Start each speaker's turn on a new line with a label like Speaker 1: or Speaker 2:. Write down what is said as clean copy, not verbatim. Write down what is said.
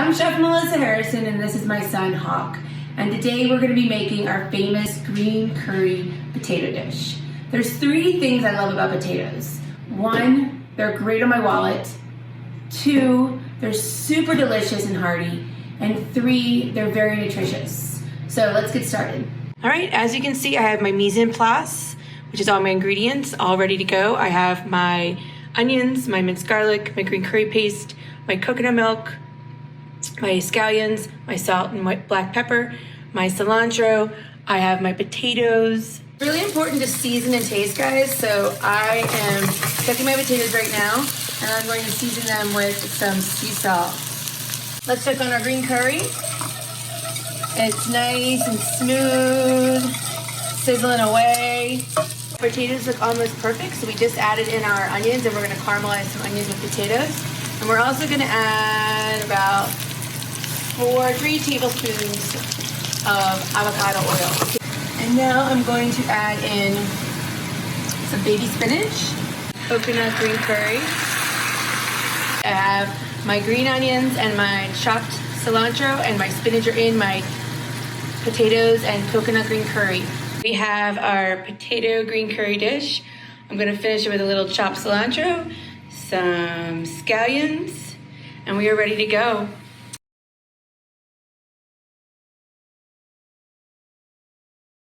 Speaker 1: I'm Chef Melissa Harrison and this is my son Hawk. And today we're going to be making our famous green curry potato dish. There's three things I love about potatoes. One, they're great on my wallet. Two, they're super delicious and hearty. And three, they're very nutritious. So let's get started. All right, as you can see, I have my mise en place, which is all my ingredients all ready to go. I have my onions, my minced garlic, my green curry paste, my coconut milk, my scallions, my salt and white black pepper, my cilantro. I have my potatoes. Really important to season and taste, guys. So I am cooking my potatoes right now, and I'm going to season them with some sea salt. Let's check on our green curry. It's nice and smooth, sizzling away. Potatoes look almost perfect, so we just added in our onions, and we're going to caramelize some onions with potatoes. And we're also going to add about 3 tablespoons of avocado oil. And now I'm going to add in some baby spinach, coconut green curry. I have my green onions and my chopped cilantro, and my spinach are in my potatoes and coconut green curry. We have our potato green curry dish. I'm gonna finish it with a little chopped cilantro, some scallions, and we are ready to go.